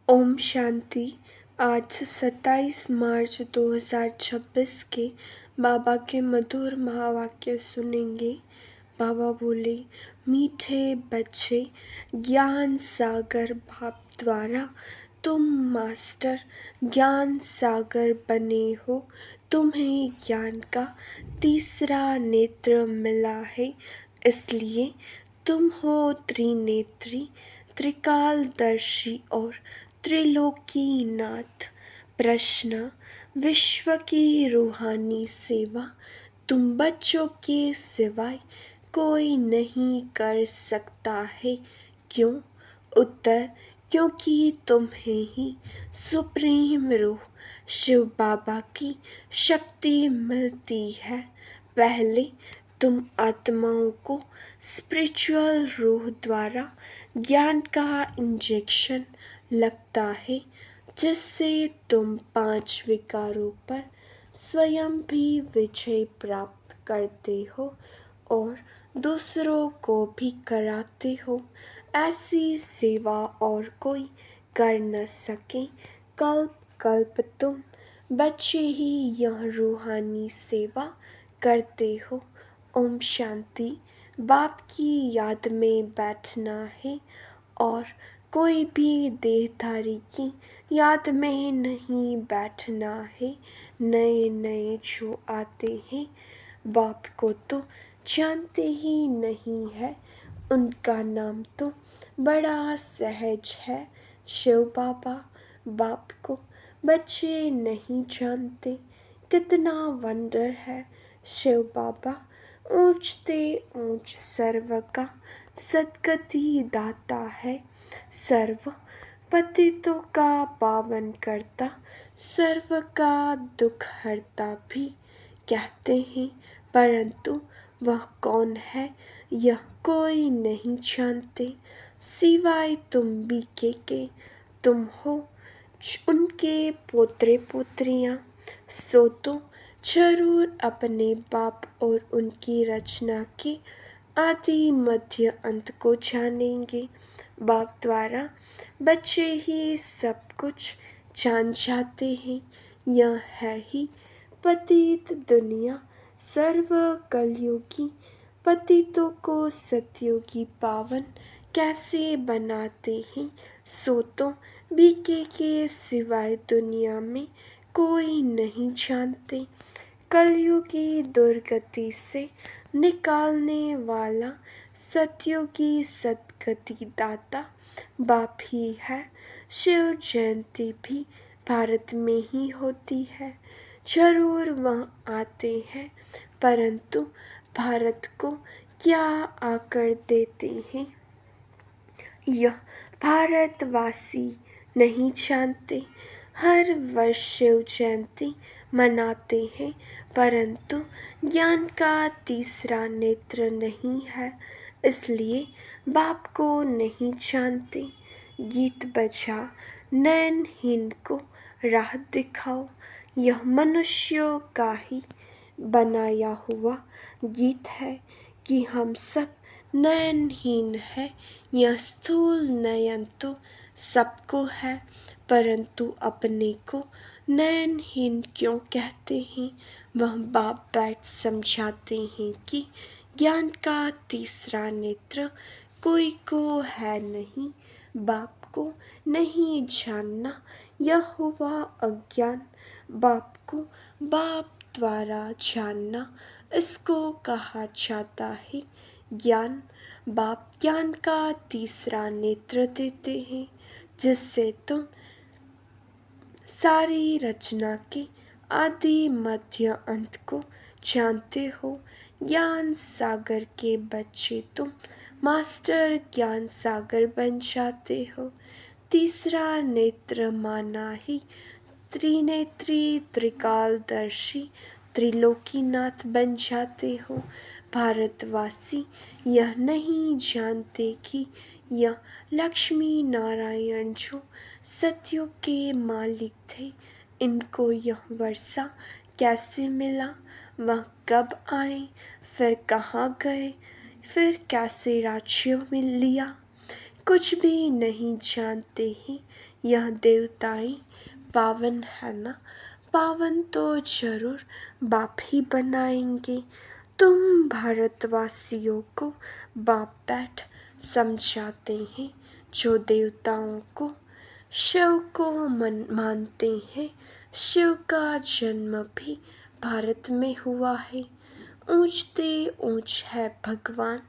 ओम शांति। आज 27 मार्च 2026 के बाबा के मधुर महावाक्य सुनेंगे। बाबा बोले, मीठे बच्चे, ज्ञान सागर बाप द्वारा तुम मास्टर ज्ञान सागर बने हो। तुम्हें ज्ञान का तीसरा नेत्र मिला है, इसलिए तुम हो त्रिनेत्री, त्रिकालदर्शी और त्रिलोकीनाथ। प्रश्न: विश्व की रूहानी सेवा तुम बच्चों के सिवाय कोई नहीं कर सकता है, क्यों? उत्तर: क्योंकि तुम्हें ही सुप्रीम रूह शिव बाबा की शक्ति मिलती है। पहले तुम आत्माओं को स्पिरिचुअल रूह द्वारा ज्ञान का इंजेक्शन लगता है, जिससे तुम 5 विकारों पर स्वयं भी विजय प्राप्त करते हो और दूसरों को भी कराते हो। ऐसी सेवा और कोई कर न सके। कल्प कल्प तुम बच्चे ही यह रूहानी सेवा करते हो। ओम शांति। बाप की याद में बैठना है और कोई भी देहधारी की याद में नहीं बैठना है। नए नए जो आते हैं बाप को तो जानते ही नहीं है, उनका नाम तो बड़ा सहज है। शिव बाबा बाप को बच्चे नहीं जानते, कितना वंडर है। शिव बाबा ऊंचते ऊंच सर्व का सद्गति दाता है। सर्व पतितों का पावन करता, सर्व का दुख हरता भी कहते हैं, परंतु वह कौन है यह कोई नहीं जानते, सिवाय तुम भी के तुम हो उनके पोत्रे पोत्रियां। सो तो जरूर अपने बाप और उनकी रचना के आदि मध्य अंत को जानेंगे। बाप द्वारा बच्चे ही सब कुछ जान जाते हैं। यह है ही पतित दुनिया, सर्व कलयुगी पतितों को सतयुगी पावन कैसे बनाते हैं। सो तो बीके के सिवाय दुनिया में कोई नहीं जानते। कलयुगी दुर्गति से निकालने वाला सतयुगी सद्गति दाता बाप ही है। शिव जयंती भी भारत में ही होती है। जरूर वह आते हैं, परंतु भारत को क्या आकर देते हैं यह भारतवासी नहीं जानते। हर वर्ष शिव जयंती मनाते हैं, परंतु ज्ञान का तीसरा नेत्र नहीं है, इसलिए बाप को नहीं जानते। गीत बजा नयनहीन को राह दिखाओ, यह मनुष्यों का ही बनाया हुआ गीत है कि हम सब नयनहीन है। यह स्थूल नयन तो सबको है, परंतु अपने को नयनहीन क्यों कहते हैं। वह बाप बैठ समझाते हैं कि ज्ञान का तीसरा नेत्र कोई को है नहीं। बाप को नहीं जानना यह हुआ अज्ञान। बाप को बाप द्वारा जानना, इसको कहा जाता है ज्ञान। बाप ज्ञान का तीसरा नेत्र देते हैं, जिससे तुम सारी रचना के आदि मध्य अंत को जानते हो। ज्ञान सागर के बच्चे तुम मास्टर ज्ञान सागर बन जाते हो। तीसरा नेत्र माना ही त्रिनेत्री, त्रिकालदर्शी, त्रिलोकीनाथ बन जाते हो। भारतवासी यह नहीं जानते कि यह लक्ष्मी नारायण जो सतयुग के मालिक थे, इनको यह वर्षा कैसे मिला, वह कब आए, फिर कहाँ गए, फिर कैसे राज्य में लिया। कुछ भी नहीं जानते हैं, यह देवताएं पावन है ना। पावन तो जरूर बाप ही बनाएंगे। तुम भारतवासियों को बाप बैठ समझाते हैं, जो देवताओं को शिव को मानते हैं। शिव का जन्म भी भारत में हुआ है। ऊंचते ऊंच है भगवान,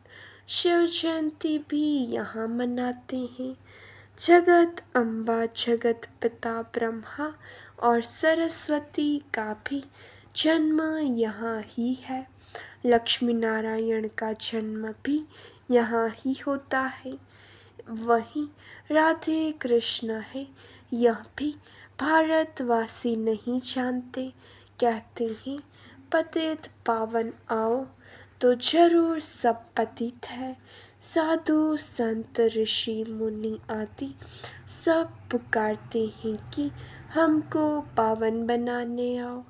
शिव जयंती भी यहाँ मनाते हैं। जगत अम्बा, जगत पिता ब्रह्मा और सरस्वती का भी जन्म यहाँ ही है। लक्ष्मी नारायण का जन्म भी यहाँ ही होता है। वही राधे कृष्ण है, यह भी भारतवासी नहीं जानते। कहते हैं पतित पावन आओ, तो जरूर सब पतित है। साधु संत ऋषि मुनि आदि सब पुकारते हैं कि हमको पावन बनाने आओ।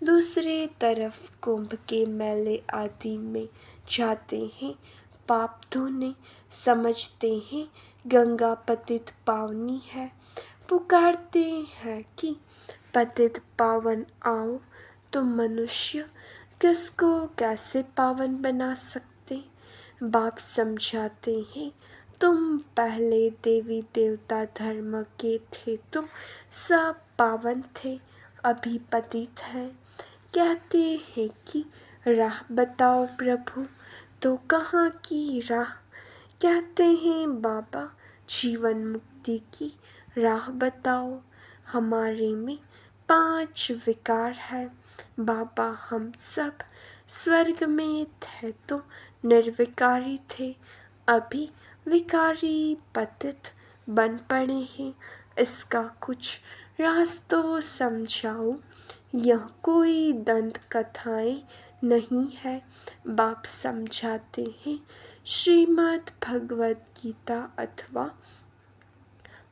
दूसरे तरफ कुंभ के मेले आदि में जाते हैं पाप धोने, समझते हैं गंगा पतित पावनी है। पुकारते हैं कि पतित पावन आओ, तो मनुष्य किसको कैसे पावन बना सकते। बाप समझाते हैं तुम पहले देवी देवता धर्म के थे, तुम सब पावन थे, अभी पतित है। कहते हैं कि राह बताओ प्रभु, तो कहाँ की राह। कहते हैं बाबा जीवन मुक्ति की राह बताओ। हमारे में 5 विकार है बाबा, हम सब स्वर्ग में थे तो निर्विकारी थे, अभी विकारी पतित बन पड़े हैं। इसका कुछ राज तो समझाओ, यह कोई दंत कथाएं नहीं है। बाप समझाते हैं श्रीमद् भगवत गीता अथवा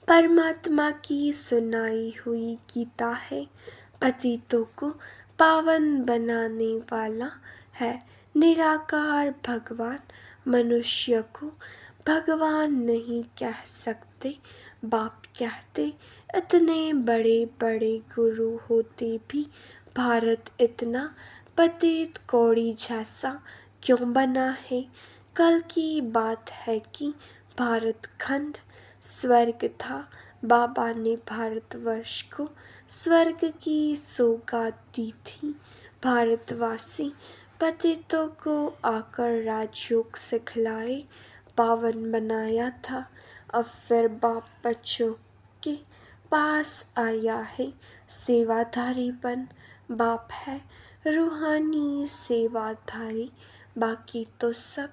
परमात्मा की सुनाई हुई गीता है। पतितों को पावन बनाने वाला है निराकार भगवान। मनुष्य को भगवान नहीं कह सकते। बाप कहते इतने बड़े बड़े गुरु होते भी भारत इतना पतित कौड़ी जैसा क्यों बना है। कल की बात है कि भारत खंड स्वर्ग था। बाबा ने भारतवर्ष को स्वर्ग की सौगात दी थी। भारतवासी पतितों को आकर राजयोग सिखलाए, पावन बनाया था। अब फिर बाप बच्चों के पास आया है सेवाधारीपन। बाप है रूहानी सेवाधारी, बाकी तो सब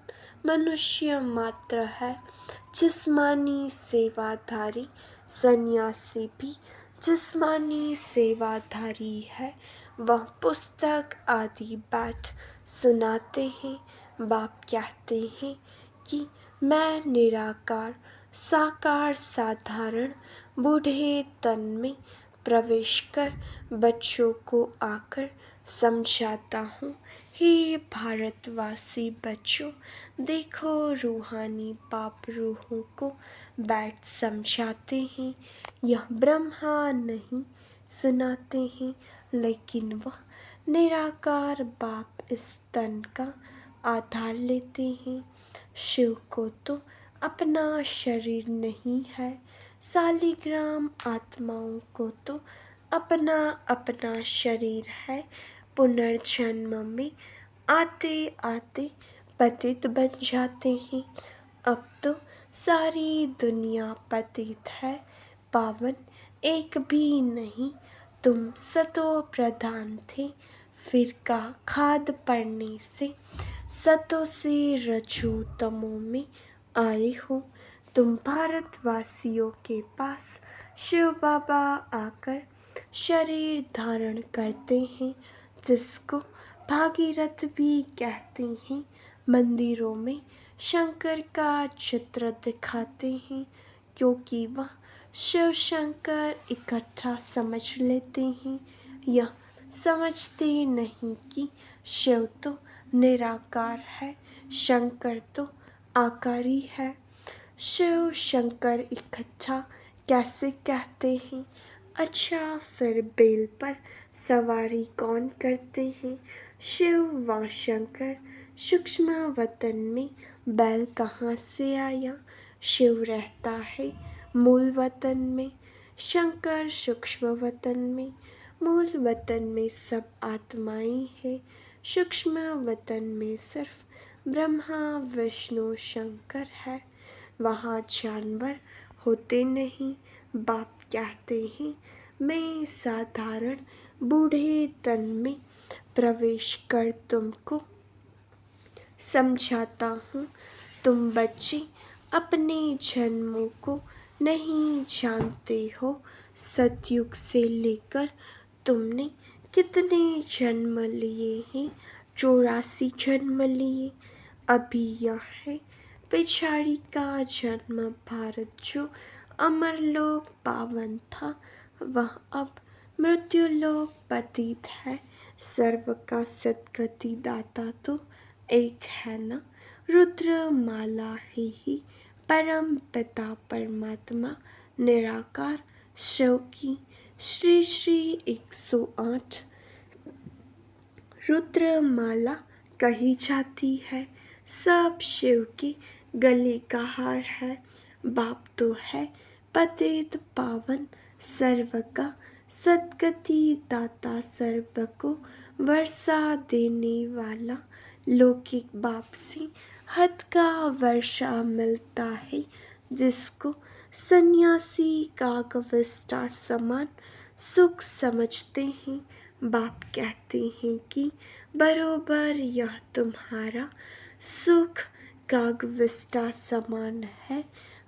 मनुष्य मात्र है। जिस्मानी सेवाधारी सन्यासी भी जिस्मानी सेवाधारी है। वह पुस्तक आदि बैठ सुनाते हैं। बाप कहते हैं कि मैं निराकार साकार साधारण बूढ़े तन में प्रवेश कर बच्चों को आकर समझाता हूँ। हे भारतवासी बच्चों, देखो रूहानी बाप रूहों को बैठ समझाते हैं। यह ब्रह्मा नहीं सुनाते हैं, लेकिन वह निराकार बाप इस तन का आधार लेते हैं। शिव को तो अपना शरीर नहीं है, सालिग्राम आत्माओं को तो अपना अपना शरीर है। पुनर्जन्म में आते आते पतित बन जाते हैं। अब तो सारी दुनिया पतित है, पावन एक भी नहीं। तुम सतो प्रधान थे, फिर का खाद पड़ने से सतो से रजो तमो में आए हो। तुम भारतवासियों के पास शिव बाबा आकर शरीर धारण करते हैं, जिसको भागीरथ भी कहते हैं। मंदिरों में शंकर का चित्र दिखाते हैं, क्योंकि वह शिव शंकर इकट्ठा समझ लेते हैं। यह समझते नहीं कि शिव तो निराकार है, शंकर तो आकारी है। शिव शंकर इकट्ठा कैसे कहते हैं? अच्छा फिर बेल पर सवारी कौन करते हैं? शिव व शंकर सूक्ष्म वतन में बैल कहाँ से आया? शिव रहता है मूल वतन में, शंकर सूक्ष्म वतन में। मूल वतन में सब आत्माएं हैं, सूक्ष्म वतन में सिर्फ ब्रह्मा विष्णु शंकर है। वहाँ जानवर होते नहीं। बाप कहते हैं मैं साधारण बूढ़े तन में प्रवेश कर तुमको समझाता हूँ। तुम बच्चे अपने जन्मों को नहीं जानते हो। सतयुग से लेकर तुमने कितने जन्म लिए हैं? 84 जन्म लिए। अभी यह है पिछाड़ी का जन्म भारत जो अमरलोक पावन था, वह अब मृत्युलोक पतित है। सर्व का सद्गति दाता तो एक है ना, रुद्र माला ही परम पिता परमात्मा निराकार शिव की। श्री श्री 108 रुद्र माला कही जाती है। सब शिव के गले का हार है। बाप तो है पतित पावन सर्व का सद्गति दाता, सर्व को वर्षा देने वाला। लौकिक बाप से हद का वर्षा मिलता है, जिसको सन्यासी कागविष्टा समान सुख समझते हैं। बाप कहते हैं कि बरोबर यह तुम्हारा सुख कागविष्टा समान है।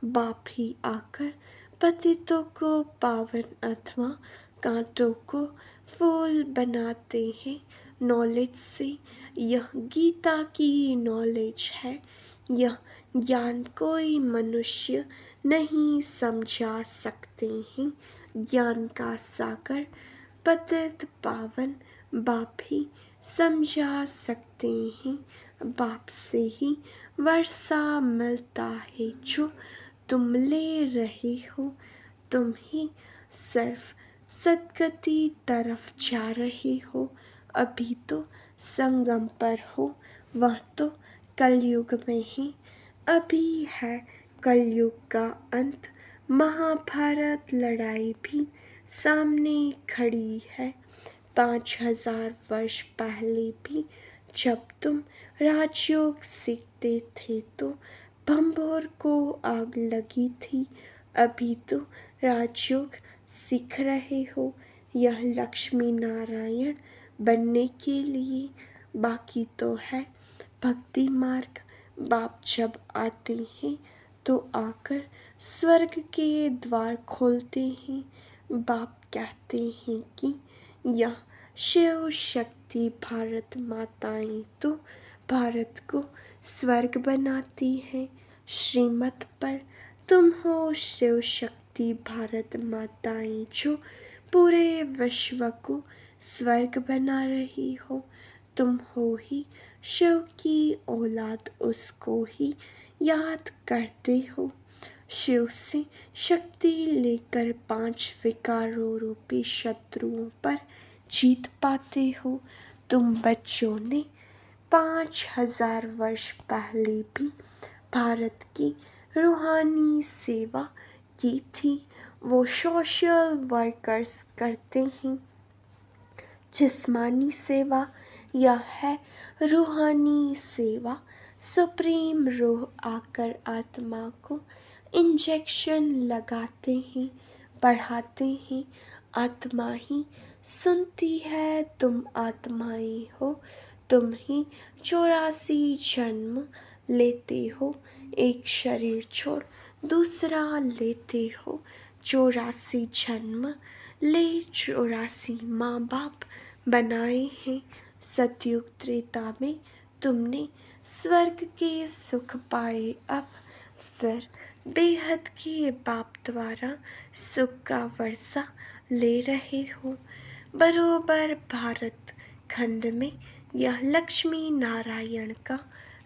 बाप ही आकर पतितों को पावन अथवा कांटों को फूल बनाते हैं। नॉलेज से यह गीता की नॉलेज है। यह ज्ञान कोई मनुष्य नहीं समझा सकते हैं। ज्ञान का सागर पतित पावन बाप ही समझा सकते हैं। बाप से ही वर्षा मिलता है जो तुम ले रहे हो। तुम ही सिर्फ सद्गति तरफ जा रहे हो। अभी तो संगम पर हो, वह तो कलयुग में ही। अभी है कलयुग का अंत। महाभारत लड़ाई भी सामने खड़ी है। 5000 वर्ष पहले भी जब तुम राजयोग सीखते थे तो भंभोर को आग लगी थी। अभी तो राजयोग सीख रहे हो, यह लक्ष्मी नारायण बनने के लिए। बाकी तो है भक्ति मार्ग। बाप जब आते हैं तो आकर स्वर्ग के द्वार खोलते हैं। बाप कहते हैं कि यह शिव शक्ति भारत माताएं तो भारत को स्वर्ग बनाती है। श्रीमत पर तुम हो शिव शक्ति भारत माताएं जो पूरे विश्व को स्वर्ग बना रही हो। तुम हो ही शिव की औलाद, उसको ही याद करते हो। शिव से शक्ति लेकर 5 विकारों रूपी शत्रुओं पर जीत पाते हो। तुम बच्चों ने 5000 वर्ष पहले भी भारत की रूहानी सेवा की थी। वो सोशल वर्कर्स करते हैं। जिस्मानी सेवा यह है रूहानी सेवा। सुप्रीम रूह आकर आत्मा को इंजेक्शन लगाते हैं, पढ़ाते हैं। आत्मा ही सुनती है। तुम आत्माएं हो। तुम ही 84 जन्म लेते हो। एक शरीर छोड़ दूसरा लेते हो। 84 जन्म ले 84 माँ बाप बनाए हैं। सतयुग त्रेता में तुमने स्वर्ग के सुख पाए। अब फिर बेहद के बाप द्वारा सुख का वर्षा ले रहे हो। बरोबर भारत खंड में यह लक्ष्मी नारायण का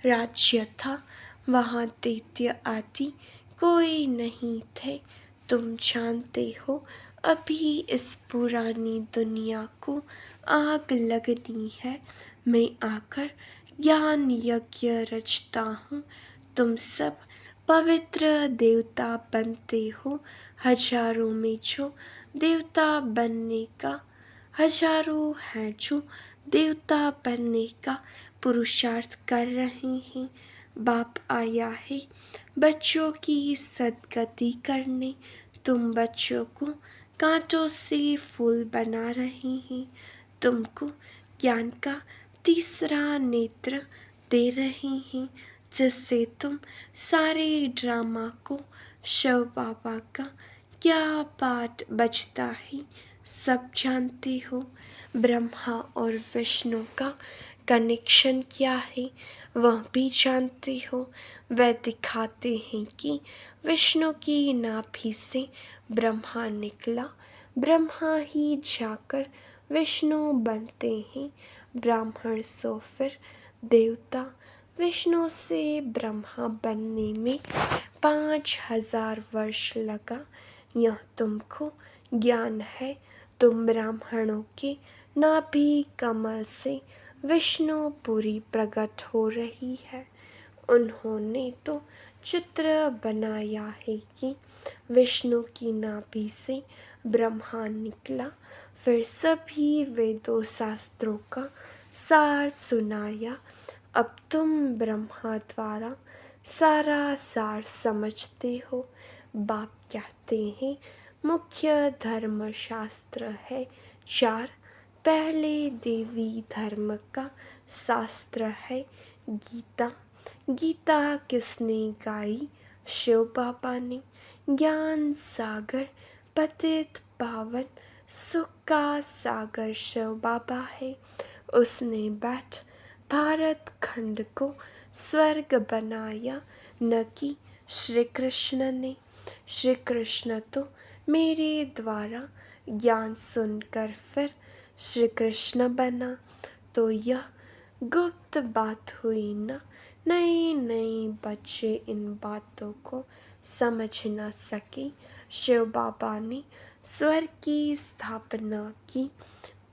राज्य था। वहाँ दैत्य आदि कोई नहीं थे तुम जानते हो। अभी इस पुरानी दुनिया को आग लगनी है। मैं आकर ज्ञान यज्ञ रचता हूँ। तुम सब पवित्र देवता बनते हो। हजारों में जो देवता बनने का हजारों हैं जो देवता बनने का पुरुषार्थ कर रहे हैं। बाप आया है बच्चों की सद्गति करने। तुम बच्चों को कांटों से फूल बना रहे हैं। तुमको ज्ञान का तीसरा नेत्र दे रहे हैं, जिससे तुम सारे ड्रामा को शिव बाबा का क्या पाठ बजता है सब जानते हो। ब्रह्मा और विष्णु का कनेक्शन क्या है वह भी जानते हो। वह दिखाते हैं कि विष्णु की नाभि से ब्रह्मा निकला। ब्रह्मा ही जाकर विष्णु बनते हैं। ब्राह्मण सो फिर देवता। विष्णु से ब्रह्मा बनने में 5000 वर्ष लगा। यह तुमको ज्ञान है। तुम ब्राह्मणों के नाभि कमल से विष्णुपुरी प्रकट हो रही है। उन्होंने तो चित्र बनाया है कि विष्णु की नाभि से ब्रह्मा निकला। फिर सभी वेदों शास्त्रों का सार सुनाया। अब तुम ब्रह्मा द्वारा सारा सार समझते हो। बाप कहते हैं मुख्य धर्म शास्त्र है 4। पहले देवी धर्म का शास्त्र है गीता। गीता किसने गाई? शिव बाबा ने। ज्ञान सागर पतित पावन सुख का सागर शिव बाबा है। उसने बैठ भारत खंड को स्वर्ग बनाया, न कि श्री कृष्ण ने। श्री कृष्ण तो मेरे द्वारा ज्ञान सुनकर फिर श्री कृष्ण बना। तो यह गुप्त बात हुई ना। नए नए बच्चे इन बातों को समझ न सके। शिव बाबा ने स्वर्ग की स्थापना की।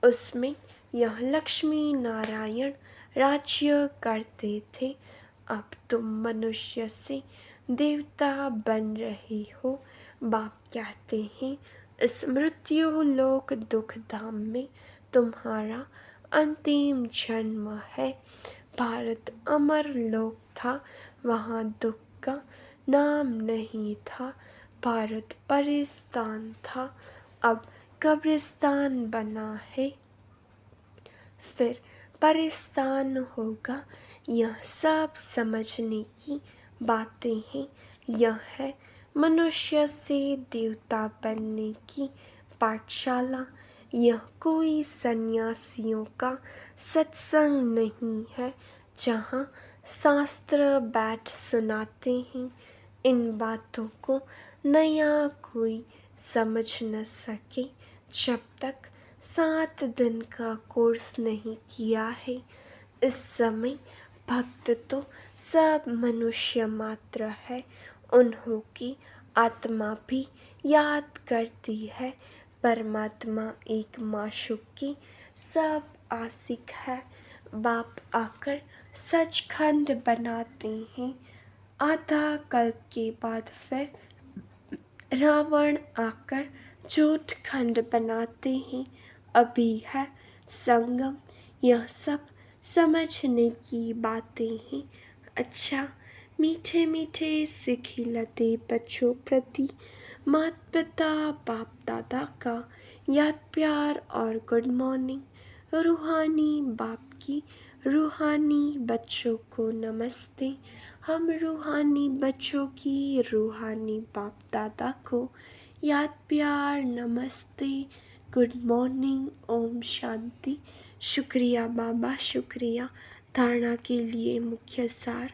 उसमें यह लक्ष्मी नारायण राज्य करते थे। अब तुम मनुष्य से देवता बन रहे हो। बाप कहते हैं इस मृत्यु लोक दुख धाम में तुम्हारा अंतिम जन्म है। भारत अमर लोक था, वहाँ दुख का नाम नहीं था। भारत परिस्तान था, अब कब्रिस्तान बना है। फिर परिस्तान होगा। यह सब समझने की बातें हैं। यह है मनुष्य से देवता बनने की पाठशाला। यह कोई सन्यासियों का सत्संग नहीं है जहाँ शास्त्र बैठ सुनाते हैं। इन बातों को नया कोई समझ न सके जब तक 7 दिन का कोर्स नहीं किया है। इस समय भक्त तो सब मनुष्य मात्र है। उन्हों की आत्मा भी याद करती है। परमात्मा एक माशूक की सब आशिक है। बाप आकर सचखंड बनाते हैं। आधा कल्प के बाद फिर रावण आकर झूठ खंड बनाते हैं। अभी है संगम। यह सब समझने की बातें हैं। अच्छा, मीठे मीठे से खिलते बच्चों प्रति माता पिता बाप दादा का याद प्यार और गुड मॉर्निंग। रूहानी बाप की रूहानी बच्चों को नमस्ते। हम रूहानी बच्चों की रूहानी बाप दादा को याद प्यार नमस्ते, गुड मॉर्निंग, ओम शांति। शुक्रिया बाबा, शुक्रिया। धारणा के लिए मुख्य सार।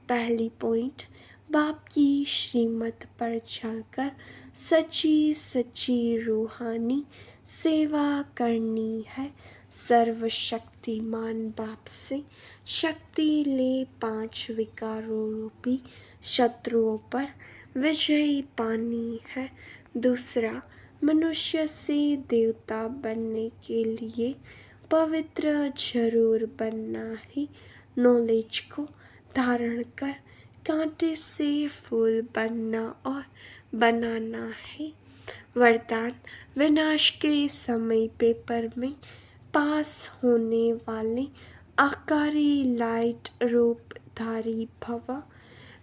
पहली पॉइंट, बाप की श्रीमत पर चलकर सच्ची सच्ची रूहानी सेवा करनी है। सर्वशक्तिमान बाप से शक्ति ले 5 विकारों रूपी शत्रुओं पर विजयी पानी है। दूसरा, मनुष्य से देवता बनने के लिए पवित्र जरूर बनना ही नॉलेज को धारण कर कांटे से फूल बनना और बनाना है। वरदान, विनाश के समय पेपर में पास होने वाले आकारी लाइट रूपधारी भव।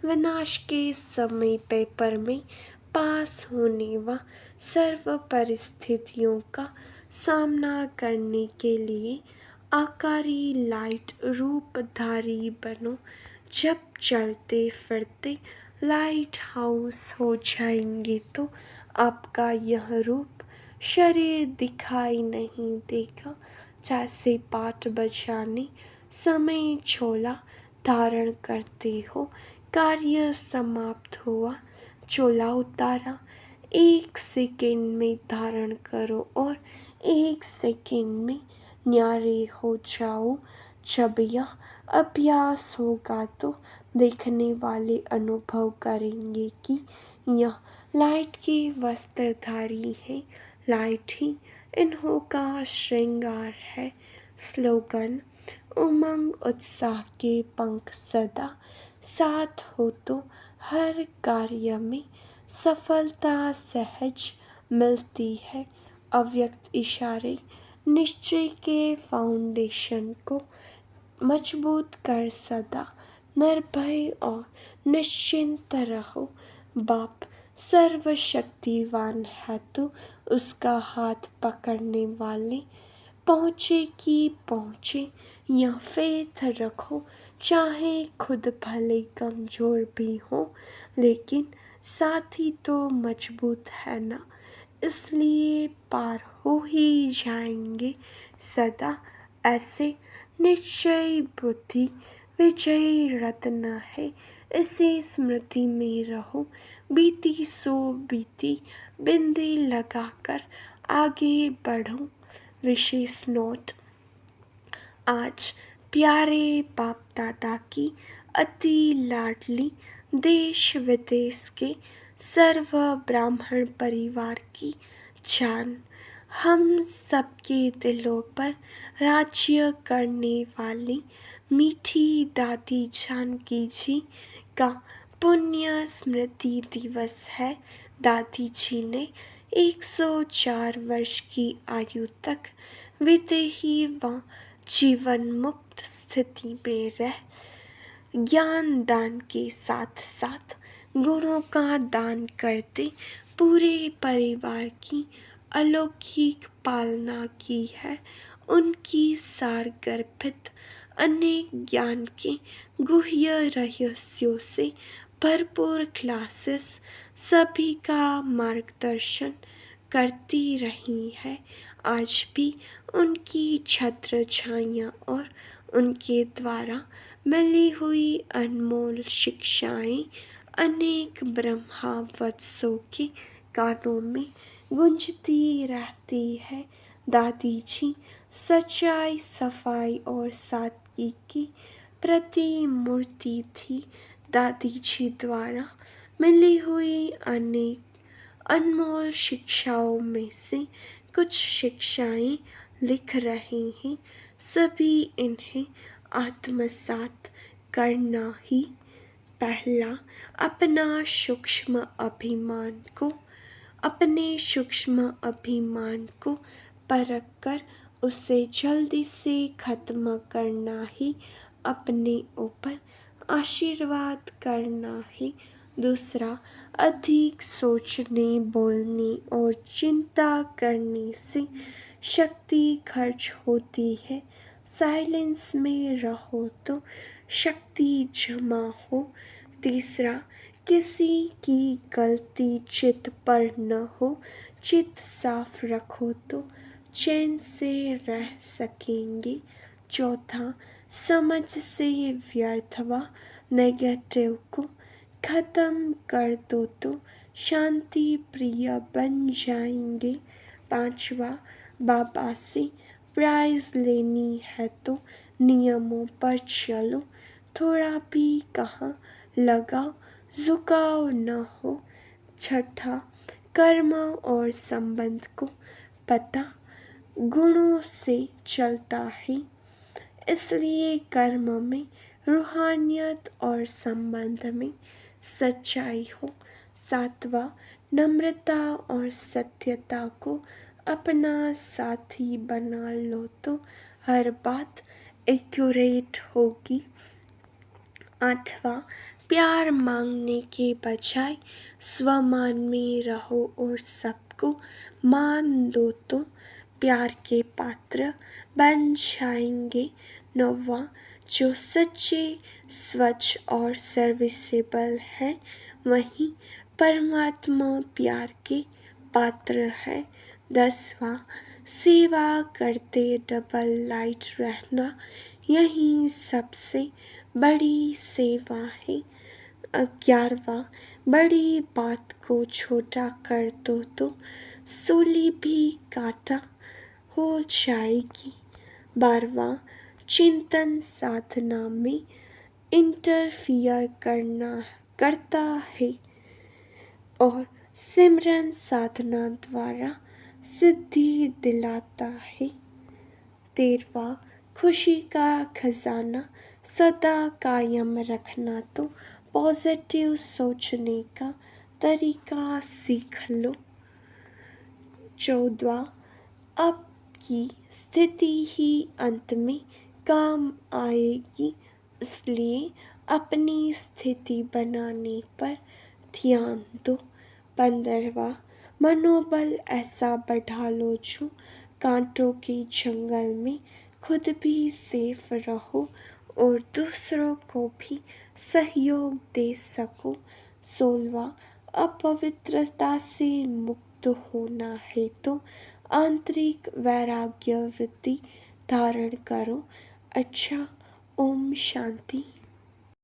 विनाश के समय पेपर में पास होने व सर्व परिस्थितियों का सामना करने के लिए आकारी लाइट रूपधारी बनो। जब चलते फिरते लाइट हाउस हो जाएंगे तो आपका यह रूप शरीर दिखाई नहीं देगा। जैसे पाठ बजाने समय छोला धारण करते हो, कार्य समाप्त हुआ, चोला उतारा, 1 सेकंड में धारण करो और 1 सेकंड में न्यारे हो जाओ। जब यह अभ्यास होगा तो देखने वाले अनुभव करेंगे कि यह लाइट के वस्त्रधारी है। लाइट ही इन्हों का श्रृंगार है। स्लोगन, उमंग उत्साह के पंख सदा साथ हो तो हर कार्य में सफलता सहज मिलती है। अव्यक्त इशारे निश्चय के फाउंडेशन को मजबूत कर सदा निर्भय और निश्चिंत रहो। बाप सर्वशक्तिवान है तो उसका हाथ पकड़ने वाले पहुँचे कि पहुँचे, यह फेथ रखो। चाहे खुद भले कमजोर भी हो लेकिन साथी तो मजबूत है ना, इसलिए पार हो ही जाएंगे सदा। ऐसे निश्चय बुद्धि विजयी रत्न है, इसे स्मृति में रहो। बीती सो बीती, बिंदी लगाकर आगे बढ़ो। विशेष नोट, आज प्यारे बाप दादा की अति लाडली देश विदेश के सर्व ब्राह्मण परिवार की जान हम सबके दिलों पर राज्य करने वाली मीठी दादी जानकी जी का पुण्य स्मृति दिवस है। दादी जी ने 104 वर्ष की आयु तक विदेही व जीवन मुक्त स्थिति में रह ज्ञान दान के साथ साथ गुणों का दान करते पूरे परिवार की अलौकिक पालना की है। उनकी सारगर्भित अनेक ज्ञान के गुह्य रहस्यों से भरपूर क्लासेस सभी का मार्गदर्शन करती रही है। आज भी उनकी छत्र छाया और उनके द्वारा मिली हुई अनमोल शिक्षाएं अनेक ब्रह्मावत्सों के कानों में गूंजती रहती है। दादी जी सच्चाई, सफाई और सादगी की प्रतिमूर्ति थी। दादी जी द्वारा मिली हुई अनेक अनमोल शिक्षाओं में से कुछ शिक्षाएं लिख रहे हैं। सभी इन्हें आत्मसात करना ही। पहला, अपने सूक्ष्म अभिमान को परख कर उसे जल्दी से खत्म करना ही अपने ऊपर आशीर्वाद करना है। दूसरा, अधिक सोचने, बोलने और चिंता करने से शक्ति खर्च होती है। साइलेंस में रहो तो शक्ति जमा हो। तीसरा, किसी की गलती चित्त पर न हो। चित्त साफ रखो तो चैन से रह सकेंगे। चौथा, समझ से व्यर्थ व नेगेटिव को खत्म कर दो तो शांति प्रिय बन जाएंगे। पांचवा, बाबा से प्राइज लेनी है तो नियमों पर चलो। थोड़ा भी कहाँ लगाओ झुकाव न हो। छठा, कर्म और संबंध को पता गुणों से चलता है, इसलिए कर्म में रूहानियत और संबंध में सच्चाई हो। सातवां, नम्रता और सत्यता को अपना साथी बना लो तो हर बात एक्यूरेट होगी। आठवां, प्यार मांगने के बजाय स्वमान में रहो और सबको मान दो तो प्यार के पात्र बन जाएंगे। नौवां, जो सच्चे, स्वच्छ और सर्विसेबल है वही परमात्मा प्यार के पात्र है। 10वां, सेवा करते डबल लाइट रहना यही सबसे बड़ी सेवा है। 11वां, बड़ी बात को छोटा कर दो तो सूली भी काटा हो जाएगी। 12वां, चिंतन साधना में इंटरफियर करता है और सिमरन साधना द्वारा सिद्धि दिलाता है। 13वां, खुशी का खजाना सदा कायम रखना तो पॉजिटिव सोचने का तरीका सीख लो। 14वां, अब की स्थिति ही अंत में काम आएगी, इसलिए अपनी स्थिति बनाने पर ध्यान दो। 15वां, मनोबल ऐसा बढ़ा लो जो कांटों के जंगल में खुद भी सेफ रहो और दूसरों को भी सहयोग दे सको। 16वां, अपवित्रता से मुक्त होना है तो आंतरिक वैराग्य वृत्ति धारण करो। अच्छा, ओम शांति।